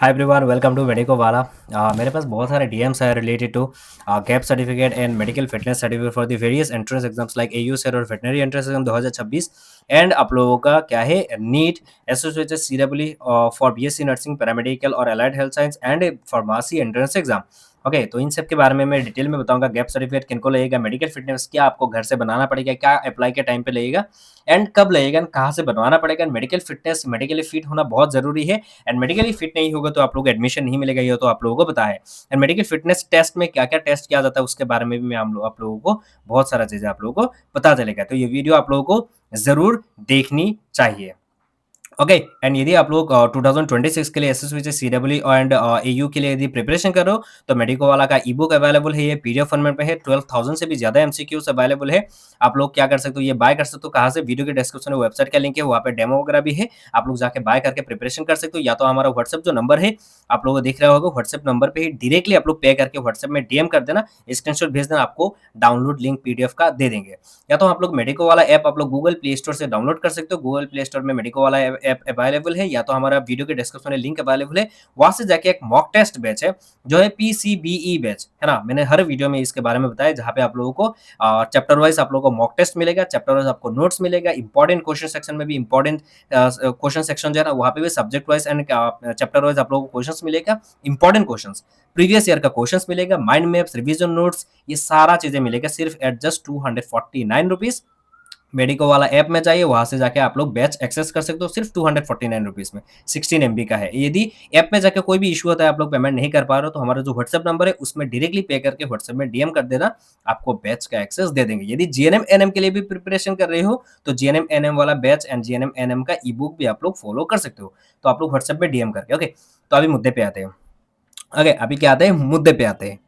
Hi everyone, welcome to medico वाला। मेरे पास बहुत सारे डीएम्स है related to gap certificate and medical fitness certificate for the various entrance exams like AU set और veterinary entrance exam 2026 and आप लोगों का क्या है NEET associated CW for BSc nursing paramedical और allied health science and pharmacy entrance exam. Okay, तो इन सब के बारे में मैं डिटेल में बताऊंगा। गैप सर्टिफिकेट किनको लगेगा, मेडिकल फिटनेस क्या आपको घर से बनाना पड़ेगा, क्या अप्लाई के टाइम पे लगेगा एंड कब लगेगा, कहाँ से बनवाना पड़ेगा। मेडिकल फिटनेस मेडिकली फिट होना बहुत जरूरी है एंड मेडिकली फिट नहीं होगा तो आप लोगों को एडमिशन नहीं मिलेगा, ये तो आप लोगों को पता है। एंड मेडिकल फिटनेस टेस्ट में क्या क्या टेस्ट किया जाता है उसके बारे में भी मैं आप लोगों को बहुत सारा चीजें आप लोगों को पता चलेगा। तो ये वीडियो आप लोगों को जरूर देखनी चाहिए। ओके, एंड यदि आप लोग 2026 के लिए एसएससी सीडब्ल्यू एंड एयू के लिए यदि प्रिपरेशन कर रहे हो तो मेडिको वाला का ई बुक अवेलेबल है, ये पीडीएफ फॉर्मेट में है। 12,000 से भी ज्यादा एमसीक्यूज अवेलेबल है। आप लोग क्या कर सकते हो, ये बाय कर सकते हो। कहाँ से? वीडियो के डिस्क्रिप्शन में वेबसाइट का लिंक है, वहाँ पे डेमो वगैरह भी है। आप लोग जाके बाय करके प्रिपरेशन कर सकते हो, या तो हमारा व्हाट्सएप जो नंबर है आप लोगों को दिख रहा होगा, व्हाट्सएप नंबर पे ही डायरेक्टली आप लोग पे करके व्हाट्सएप में डीएम कर देना, स्क्रीनशॉट भेज देना, आपको डाउनलोड लिंक पीडीएफ का दे देंगे। या तो आप लोग मेडिको वाला ऐप आप लोग गूगल प्ले स्टोर से डाउनलोड कर सकते हो। गूगल प्ले स्टोर में मेडिको वाला ऐप अवेलेबल है, या तो हमारा वीडियो के डिस्क्रिप्शन में लिंक अवेलेबल है, वहां से जाके एक मॉक टेस्ट बैच है जो है पीसीबीई बैच, है ना। मैंने हर वीडियो में इसके बारे में बताया, जहाँ पे आप लोगों को चैप्टर वाइज आप लोगों को मॉक टेस्ट मिलेगा, चैप्टर वाइज आपको नोट्स मिलेगा, इंपॉर्टेंट क्वेश्चन सेक्शन में भी इंपॉर्टेंट क्वेश्चन सेक्शन जो है ना वहाँ पे भी subject wise and chapter wise आप लोगों को क्वेश्चन मिलेगा, इंपॉर्टेंट क्वेश्चन, प्रीवियस ईयर का क्वेश्चन मिलेगा, माइंड मैप्स, रिविजन नोट्स, ये सारा चीजें मिलेगा सिर्फ एट जस्ट 249 रुपीज। मेडिको वाला ऐप में जाइए, वहां से जाके आप लोग बैच एक्सेस कर सकते हो सिर्फ 249 रुपीज में। 16 MB का है। यदि ऐप में जाके कोई भी इशू होता है, आप लोग पेमेंट नहीं कर पा रहे हो, तो हमारा जो व्हाट्सएप नंबर है उसमें डायरेक्टली पे करके व्हाट्सएप में डीएम कर देना, आपको बैच का एक्सेस दे देंगे। यदि जीएनएम एनएम के लिए भी प्रिपरेशन कर रहे हो तो जीएनएम एनएम वाला बैच एंड जीएनएम एनएम का ई बुक भी आप लोग फॉलो कर सकते हो। तो आप लोग व्हाट्सएप में डीएम करके। ओके, तो अभी मुद्दे पे आते हैं। ओके, अभी क्या आते हैं, मुद्दे पे आते हैं।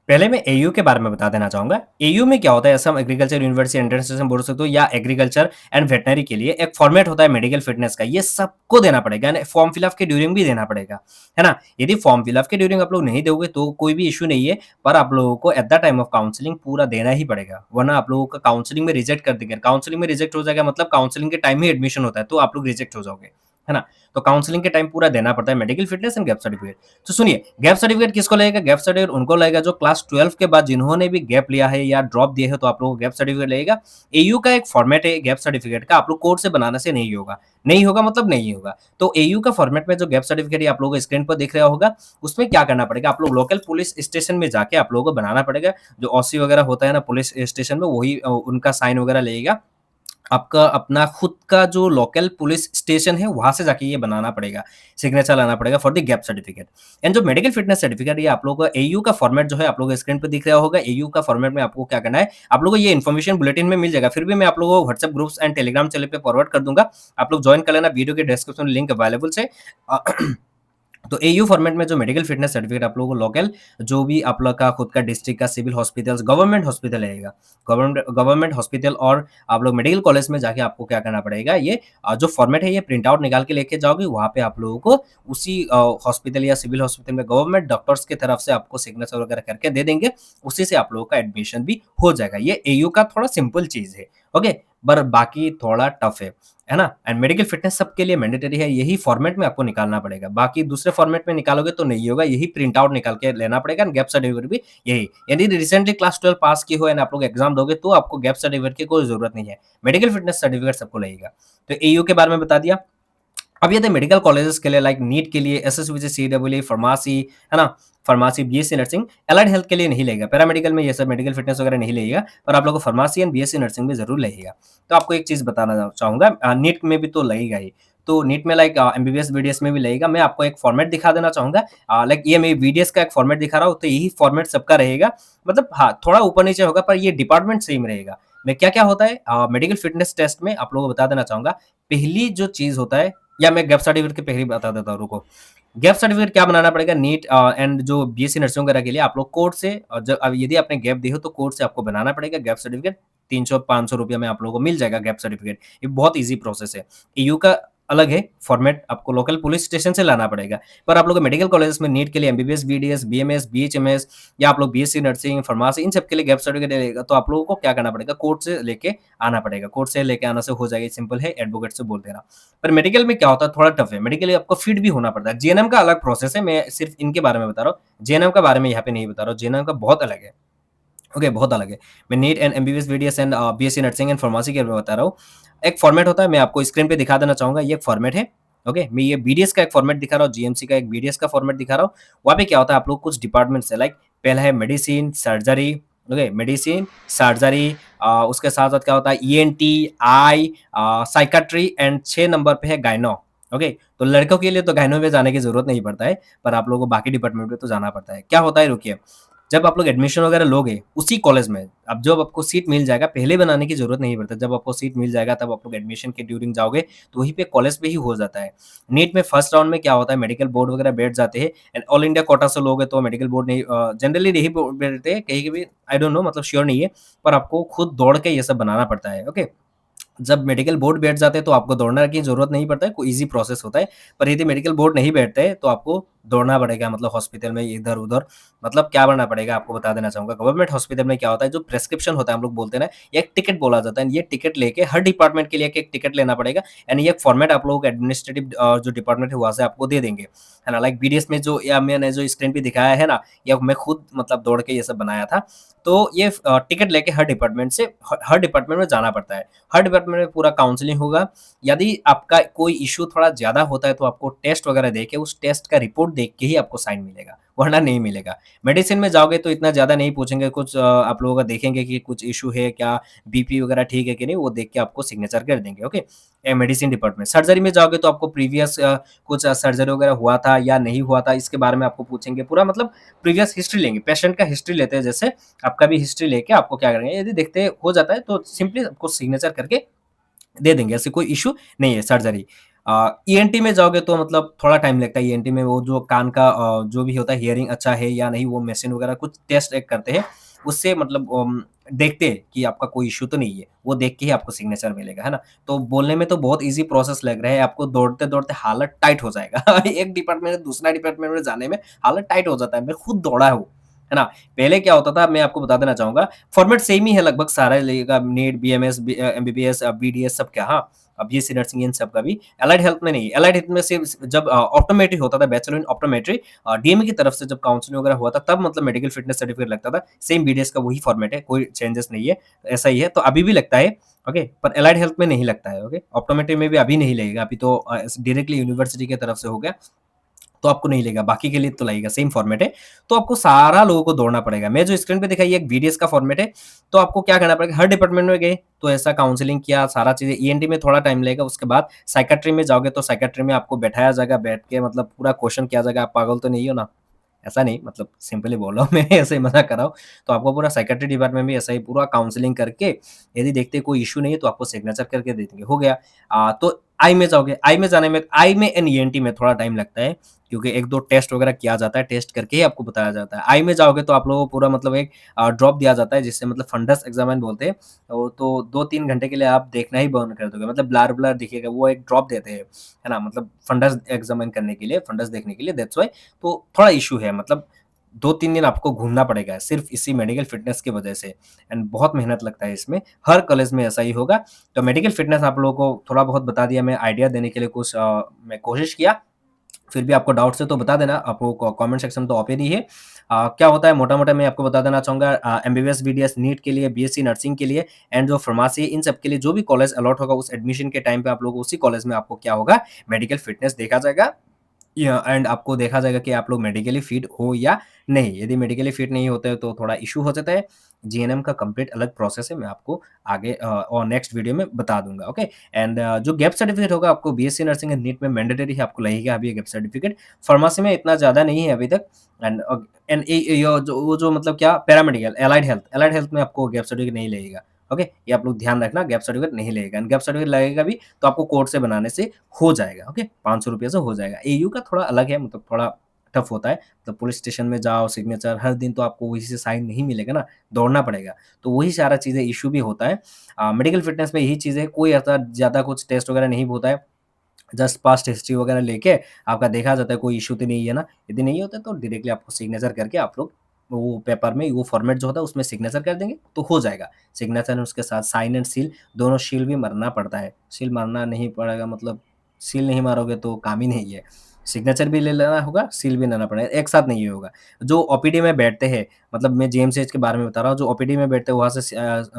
पहले मैं एयू के बारे में बता देना चाहूंगा। एयू में क्या होता है, Assam agriculture university entrance exam बोल सकते हो, या एग्रीकल्चर एंड वेटनरी के लिए एक फॉर्मेट होता है मेडिकल फिटनेस का, ये सबको देना पड़ेगा, फॉर्म फिलअप के ड्यूरिंग भी देना पड़ेगा, है ना। यदि फॉर्म फिलअप के ड्यूरिंग आप लोग नहीं दोगे तो कोई भी इशू नहीं है, पर आप लोगों को at the time of counselling पूरा देना ही पड़ेगा, वरना आप लोगों का काउंसलिंग में रिजेक्ट कर देंगे। काउंसलिंग में रिजेक्ट हो जाएगा मतलब काउंसलिंग के टाइम ही एडमिशन होता है, तो आप लोग रिजेक्ट हो जाओगे, है ना। तो काउंसलिंग के टाइम पूरा देना पड़ता है medical fitness and gap certificate. तो सुनिए, गैप सर्टिफिकेट किसको लगेगा? गैप सर्टिफिकेट उनको लगेगा जो क्लास 12 के बाद जिन्होंने भी गैप लिया है या ड्रॉप दिए है, तो आप लोगों को गैप सर्टिफिकेट लगेगा। एयू का एक फॉर्मेट है गैप सर्टिफिकेट का, आप लोग कोड से बनाने से नहीं होगा। नहीं होगा मतलब नहीं होगा। तो एयू का फॉर्मेट में जो गैप सर्टिफिकेट आप लोगों को स्क्रीन पर दिख रहा होगा, उसमें क्या करना पड़ेगा, आप लोग लोकल पुलिस स्टेशन में जाके आप लोगों को बनाना पड़ेगा। जो ओसी वगैरह होता है ना पुलिस स्टेशन में, वही उनका साइन वगैरह लगेगा। आपका अपना खुद का जो लोकल पुलिस स्टेशन है वहां से जाके ये बनाना पड़ेगा, सिग्नेचर लाना पड़ेगा for the gap certificate. And जो मेडिकल फिटनेस सर्टिफिकेट, ये आप लोगों को एयू का फॉर्मेट जो है आप लोगों को स्क्रीन पर दिख रहा होगा। एयू का फॉर्मेट में आपको क्या करना है, आप लोगों को ये इन्फॉर्मेशन बुलेटिन में मिल जाएगा, फिर भी मैं आप लोगों को WhatsApp groups and Telegram channel पे फॉरवर्ड कर दूंगा, आप लोग ज्वाइन कर लेना, वीडियो के डिस्क्रिप्शन में लिंक अवेलेबल है। तो एयू फॉर्मेट में जो मेडिकल फिटनेस सर्टिफिकेट आप लोगों को लोकल जो भी आप लोग का खुद का डिस्ट्रिक्ट का सिविल हॉस्पिटल, गवर्नमेंट हॉस्पिटल रहेगा, गवर्नमेंट हॉस्पिटल और आप लोग मेडिकल कॉलेज में जाके आपको क्या करना पड़ेगा, ये जो फॉर्मेट है ये प्रिंट आउट निकाल के लेके जाओगे, वहाँ पे आप लोगों को उसी हॉस्पिटल या सिविल हॉस्पिटल में गवर्नमेंट डॉक्टर्स की तरफ से आपको सिग्नेचर वगैरह करके दे देंगे, उसी से आप लोगों का एडमिशन भी हो जाएगा। ये एयू का थोड़ा सिंपल चीज है। ओके, पर बाकी थोड़ा टफ है ना। एंड मेडिकल फिटनेस सबके लिए मैंडेटरी है, यही फॉर्मेट में आपको निकालना पड़ेगा, बाकी दूसरे फॉर्मेट में निकालोगे तो नहीं होगा, यही प्रिंट आउट निकाल के लेना पड़ेगा। गैप सर्टिफिकेट भी यही, यदि रिसेंटली क्लास 12 पास की हो एंड आप लोग एग्जाम दोगे तो आपको गैप सर्टिफिकेट की कोई जरूरत नहीं है, मेडिकल फिटनेस सर्टिफिकेट सबको लगेगा। तो एयू के बारे में बता दिया। अब ये थे मेडिकल कॉलेजेस के लिए, लाइक नीट के लिए, एसएसबी, सीडब्ल्यू, फार्मेसी, है ना, pharmacy, BSc nursing, allied health के लिए नहीं लगेगा, पैरामेडिकल में ये सब मेडिकल फिटनेस वगैरह नहीं लगेगा, पर आप लोगों को फार्मेसी एंड बीएससी नर्सिंग में जरूर लगेगा। तो आपको एक चीज बताना चाहूंगा, नीट में भी तो लगेगा ही। तो नीट में लाइक एमबीबीएस बीडीएस में भी लगेगा। मैं आपको एक फॉर्मेट दिखा देना चाहूंगा, लाइक ये मैं बीडीएस का एक फॉर्मेट दिखा रहा हूँ, तो यही फॉर्मेट सबका रहेगा। मतलब हाँ, थोड़ा ऊपर नीचे होगा, पर ये डिपार्टमेंट सेम रहेगा। मैं क्या क्या होता है मेडिकल फिटनेस टेस्ट में आप लोगों को बता देना चाहूंगा। पहली जो चीज होता है, या मैं गैप सर्टिफिकेट के पहले बता देता हूँ, रुको। गैप सर्टिफिकेट क्या बनाना पड़ेगा, नीट एंड जो बीएससी नर्सिंग वगैरह के लिए आप लोग कोर्ट से, और जब अब यदि आपने गैप दी हो तो कोर्ट से आपको बनाना पड़ेगा गैप सर्टिफिकेट। 300-500 रुपया में आप लोगों को मिल जाएगा गैप सर्टिफिकेट, ये बहुत ईजी प्रोसेस है। ईयू का अलग है फॉर्मेट, आपको लोकल पुलिस स्टेशन से लाना पड़ेगा। पर आप लोग को मेडिकल कॉलेजेस में नीट के लिए एमबीबीएस, बीडीएस, बीएमएस, बीएचएमएस या आप लोग बीएससी नर्सिंग, फार्मेसी इन सब के लिए गैप सर्टिफिकेट लेगा तो आप लोगों को क्या करना पड़ेगा, कोर्ट से लेके आना पड़ेगा। कोर्ट से लेके आना से हो जाएगा, सिंपल है, एडवोकेट से बोल देना। पर मेडिकल में क्या होता है, थोड़ा टफ है। मेडिकल में आपको फिट भी होना पड़ता है। जीएनएम का अलग प्रोसेस है, मैं सिर्फ इनके बारे में बता रहा हूँ। जीएनएम के बारे में यहाँ पे नहीं बता रहा हूँ, जीएनएम का बहुत अलग है। ओके, बहुत अलग है। मैं neat and MBBS, BDS and BSc nursing and pharmacy के बारे में बता रहा हूँ। एक फॉर्मेट होता है, मैं आपको स्क्रीन पे दिखा देना चाहूँगा, ये एक फॉर्मेट है। ओके, मैं ये बीडीएस का एक फॉर्मेट दिखा रहा हूँ, जीएमसी का एक बीडीएस का फॉर्मेट दिखा रहा हूँ। वहाँ पे क्या होता है, आप लोग कुछ डिपार्टमेंट्स है, लाइक पहला है medicine, surgery, okay, medicine, surgery, उसके साथ-साथ क्या होता है ENT, I, psychiatry and 6 number पे है गायनो। ओके, तो लड़कों के लिए तो गायनो में जाने की ज़रूरत नहीं पड़ता है, पर आप लोगों को बाकी डिपार्टमेंट में तो जाना पड़ता है। क्या होता है रुकिए, जब आप लोग एडमिशन वगैरह लोगे उसी कॉलेज में, अब जब आपको सीट मिल जाएगा, पहले बनाने की ज़रूरत नहीं पड़ता। जब आपको सीट मिल जाएगा तब आप लोग एडमिशन के ड्यूरिंग जाओगे, तो वहीं पे कॉलेज पे ही हो जाता है। नीट में फर्स्ट राउंड में क्या होता है, मेडिकल बोर्ड वगैरह बैठ जाते हैं एंड ऑल इंडिया कोटा से लोगे तो मेडिकल बोर्ड नहीं जनरली नहीं बैठते हैं, कहीं भी आई डोंट नो, मतलब श्योर नहीं है, पर आपको खुद दौड़ के ये सब बनाना पड़ता है, ओके। जब मेडिकल बोर्ड बैठ जाते हैं तो आपको दौड़ना की ज़रूरत नहीं पड़ता है, कोई ईज़ी प्रोसेस होता है। पर यदि मेडिकल बोर्ड नहीं बैठते हैं तो आपको दौड़ना पड़ेगा, मतलब हॉस्पिटल में इधर-उधर, मतलब क्या बनना पड़ेगा आपको बता देना चाहूँगा। गवर्नमेंट हॉस्पिटल में क्या होता है, जो प्रिस्क्रिप्शन होता है, हम लोग बोलते हैं ना, ये एक टिकट बोला जाता है। ये टिकट लेके हर डिपार्टमेंट के लिए एक-एक टिकट लेना पड़ेगा एंड ये फॉर्मेट आप लोगों को एडमिनिस्ट्रेटिव जो डिपार्टमेंट है वहाँ से आपको दे देंगे, है ना? लाइक बीडीएस में जो या मैंने जो स्क्रीन पे दिखाया है ना, ये मैं खुद मतलब दौड़ के ये सब बनाया था। तो ये टिकट लेके हर डिपार्टमेंट से हर डिपार्टमेंट में जाना पड़ता है। हर डिपार्टमेंट में पूरा काउंसलिंग होगा। यदि आपका कोई इश्यू थोड़ा ज़्यादा होता है तो आपको टेस्ट वगैरह देके उस टेस्ट का रिपोर्ट देख के ही आपको साइन मिलेगा, वरना नहीं मिलेगा। मेडिसिन में जाओगे तो इतना ज़्यादा नहीं पूछेंगे, कुछ आप लोगों का देखेंगे कि कुछ इश्यू है क्या, बीपी वगैरह ठीक है कि नहीं, वो देख के आपको सिग्नेचर कर देंगे, ओके। Medicine department. सर्जरी में जाओगे तो आपको प्रीवियस कुछ सर्जरी वगैरह हुआ था या नहीं हुआ था, इसके बारे में आपको पूछेंगे। पूरा मतलब प्रीवियस हिस्ट्री लेंगे, पेशेंट का हिस्ट्री लेते हैं जैसे, आपका भी हिस्ट्री लेके आपको क्या करेंगे, यदि देखते हो जाता है तो सिंपली आपको सिग्नेचर करके दे देंगे, ऐसे कोई इश्यू नहीं है सर्जरी। ईएनटी में जाओगे तो मतलब थोड़ा टाइम लगता है। ईएनटी में वो जो कान का जो भी होता है, हियरिंग अच्छा है या नहीं, वो मशीन वगैरह कुछ टेस्ट एक करते हैं, उससे मतलब देखते हैं कि आपका कोई इश्यू तो नहीं है, वो देख के ही आपको सिग्नेचर मिलेगा, है ना? तो बोलने में तो बहुत ईज़ी प्रोसेस लग रहा है, आपको दौड़ते-दौड़ते हालत टाइट हो जाएगा। एक डिपार्टमेंट से दूसरा डिपार्टमेंट में जाने में हालत टाइट हो जाता है, मैं खुद दौड़ा हूँ, है ना? पहले क्या होता था, मैं आपको बता देना चाहूँगा, फॉर्मेट सेम ही है लगभग सारा लेगा, नीट, बीएमएस, एमबीबीएस, बीडीएस सबका, हाँ। बीएससी नर्सिंग इन सबका भी। एलाइड हेल्थ में नहीं, एलाइड हेल्थ में सिर्फ जब ऑप्टोमेट्री होता था, बैचलर इन ऑप्टोमेट्री, डीएमई की तरफ से जब काउंसलिंग वगैरह हुआ था, तब मतलब मेडिकल फिटनेस सर्टिफिकेट लगता था। सेम बीडीएस का वही फॉर्मेट है, कोई चेंजेस नहीं है, ऐसा ही है। तो अभी भी लगता है, ओके, पर एलाइड हेल्थ में नहीं लगता है, ओके। ऑप्टोमेट्री में भी अभी नहीं लगेगा, अभी तो डायरेक्टली यूनिवर्सिटी की तरफ से हो गया। तो आपको नहीं लगेगा, बाकी के लिए तो लगेगा, सेम फॉर्मेट है। तो आपको सारा लोगों को दौड़ना पड़ेगा। मैं जो स्क्रीन पे दिखाई ये एक बीडीएस का फॉर्मेट है, तो आपको क्या करना पड़ेगा, हर डिपार्टमेंट में गए, तो ऐसा काउंसलिंग किया, सारा चीज़ें। ईएनटी में थोड़ा टाइम लगेगा, उसके बाद साइकियाट्री में जाओगे तो साइकियाट्री में आपको बैठाया जाएगा, बैठ के मतलब पूरा क्वेश्चन किया जाएगा, आप पागल तो नहीं हो ना? ऐसा नहीं, मतलब सिंपली बोल रहा हूँ मैं, ऐसे ही मज़ाक कर रहा हूँ। तो आपको पूरा साइकियाट्री डिपार्टमेंट में भी ऐसा ही पूरा काउंसलिंग करके, यदि देखते हैं कोई इश्यू नहीं है तो आपको सिग्नेचर करके दे देंगे, हो गया। तो आई में जाओगे, आई में जाने में, आई में एंड ईएनटी में थोड़ा टाइम लगता है, क्योंकि 1-2 टेस्ट वगैरह किया जाता है, टेस्ट करके ही आपको बताया जाता है। आई में जाओगे तो आप लोगों को पूरा मतलब एक ड्रॉप दिया जाता है, जिससे मतलब फंडस एग्जामिन बोलते हैं। तो 2-3 घंटे के लिए आप देखना ही बंद कर दोगे, मतलब ब्लर-ब्लर दिखेगा, वो एक ड्रॉप देते हैं, है ना? मतलब फंडस एग्जामिन करने के लिए, फंडस देखने के लिए, दैट्स व्हाई। तो थोड़ा इश्यू है, मतलब 2-3 दिन आपको घूमना पड़ेगा सिर्फ़ इसी मेडिकल फिटनेस की वजह से एंड बहुत मेहनत लगता है इसमें, हर कॉलेज में ऐसा ही होगा। तो मेडिकल फिटनेस आप लोगों को थोड़ा बहुत बता दिया, मैं आइडिया देने के लिए कुछ मैं कोशिश किया। फिर भी आपको डाउट्स है तो बता देना, आपको कमेंट सेक्शन तो ओपन ही है। क्या होता है मोटा-मोटा मैं आपको बता देना चाहूँगा, एमबीबीएस, बीडीएस, नीट के लिए, बीएससी नर्सिंग के लिए एंड जो फार्मेसी, इन सब के लिए जो भी कॉलेज अलॉट होगा उस एडमिशन के टाइम पे आप लोग उसी कॉलेज में आपको क्या होगा, मेडिकल फिटनेस देखा जाएगा। या एंड आपको देखा जाएगा कि आप लोग मेडिकली फिट हो या नहीं। यदि मेडिकली फिट नहीं होते हो तो थोड़ा इश्यू हो जाता है। जीएनएम का कंप्लीट अलग प्रोसेस है, मैं आपको आगे और नेक्स्ट वीडियो में बता दूँगा, ओके। एंड जो गैप सर्टिफिकेट होगा आपको बीएससी नर्सिंग एंड नीट में मैंडेटरी है, आपको लगेगा अभी ये गैप सर्टिफिकेट। फार्मेसी में इतना ज़्यादा नहीं है अभी तक एंड एंड यो जो वो जो मतलब क्या पैरामेडिकल, एलाइड हेल्थ में आपको गैप सर्टिफिकेट नहीं लगेगा, ओके। ये आप लोग ध्यान रखना, गैप सर्टिफिकेट नहीं लगेगा एंड गैप सर्टिफिकेट लगेगा भी तो आपको कोर्ट से बनाने से हो जाएगा, ओके, ₹500 से हो जाएगा। एयू का थोड़ा अलग है, मतलब थोड़ा टफ होता है, मतलब पुलिस स्टेशन में जाओ, सिग्नेचर हर दिन तो आपको वहीं से साइन नहीं मिलेगा ना, दौड़ना पड़ेगा, तो वही सारा चीज़ें इश्यू भी होता है। मेडिकल फिटनेस में यही चीज़ है, कोई ऐसा ज़्यादा कुछ टेस्ट वगैरह नहीं होता है। जस्ट पास्ट हिस्ट्री वगैरह लेके आपका देखा जाता है कोई इश्यू तो नहीं है ना? यदि नहीं होता तो डायरेक्टली आपको सिग्नेचर करके आप लोग वो पेपर में वो फॉर्मेट जो होता है उसमें सिग्नेचर कर देंगे तो हो जाएगा। सिग्नेचर उसके साथ साइन एंड सील दोनों सील भी मरना पड़ता है। सील मारना नहीं पड़ेगा मतलब सील नहीं मारोगे तो काम ही नहीं है। सिग्नेचर भी ले लेना होगा, सील भी लेना पड़ेगा, एक साथ नहीं होगा। जो ओपीडी में बैठते हैं मतलब मैं जेएमसीएच के बारे में बता रहा हूँ, जो ओपीडी में बैठते हैं वहाँ से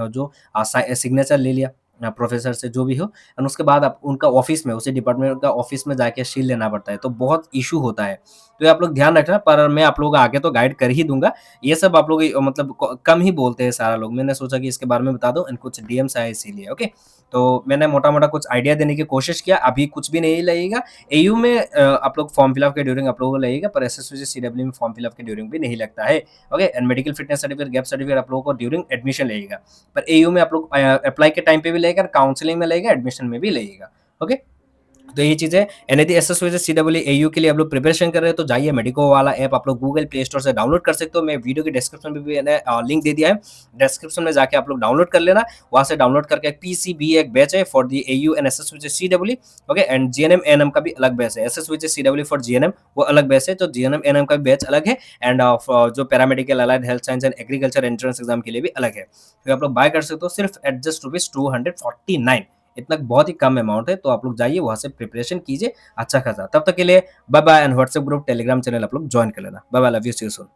जो सिग्नेचर ले लिया प्रोफ़ेसर से जो भी हो एंड उसके बाद आप उनका ऑफ़िस में उसी डिपार्टमेंट का ऑफ़िस में जाके शील लेना पड़ता है, तो बहुत इश्यू होता है। तो ये आप लोग ध्यान रखना पर मैं आप लोगों को आगे तो गाइड कर ही दूँगा। ये सब आप लोग मतलब क कम ही बोलते हैं सारा लोग। मैंने सोचा कि इसके बारे में बता दूँ एंड कुछ डीएम्स आए इसीलिए, ओके? तो मैंने मोटा-मोटा कुछ आइडिया देने की कोशिश किया, अभी कुछ भी नहीं लगेगा। एयू में आप लोग फॉर्म फिल अप के ड्यूरिंग आप लोगों को लगेगा पर एसएससी, सीडब्ल्यू में फॉर्म फिल अप के ड्यूरिंग भी नहीं लगता है, okay? And medical fitness certificate, gap certificate आप लोगों को ड्यूरिंग एडमिशन लगेगा। पर एयू में आप लोग अप्लाई के टाइम पे भी लगेगा, काउंसलिंग में लगेगा, एडमिशन में भी लगेगा। ओके? तो यही चीज़ है एंड यदि एसएससी से सीडब्ल्यू एयू के लिए आप लोग प्रिपरेशन कर रहे हो तो जाइए मेडिको वाला ऐप आप लोग गूगल प्ले स्टोर से डाउनलोड कर सकते हो। मैं वीडियो के डिस्क्रिप्शन में भी मैंने लिंक दे दिया है। डिस्क्रिप्शन में जाके आप लोग डाउनलोड कर लेना। वहाँ से डाउनलोड करके पीसीबी एक बैच है for the AU and SSC से CW okay and GNM ANM का भी अलग बैच है। एसएससी से सीडब्ल्यू फॉर जीएनएम वो अलग बैच है तो जीएनएम एएनएम का भी बैच अलग है एंड जो paramedical allied health science and agriculture entrance exam के लिए भी अलग है। तो आप लोग बाय कर सकते हो सिर्फ एट जस्ट रुपीज़ 249 इतना बहुत ही कम अमाउंट है तो आप लोग जाइए वहाँ से प्रिपरेशन कीजिए अच्छा खासा। तब तक के लिए bye bye and WhatsApp group, Telegram channel आप लोग जॉइन कर लेना। Bye bye, love you, see you soon.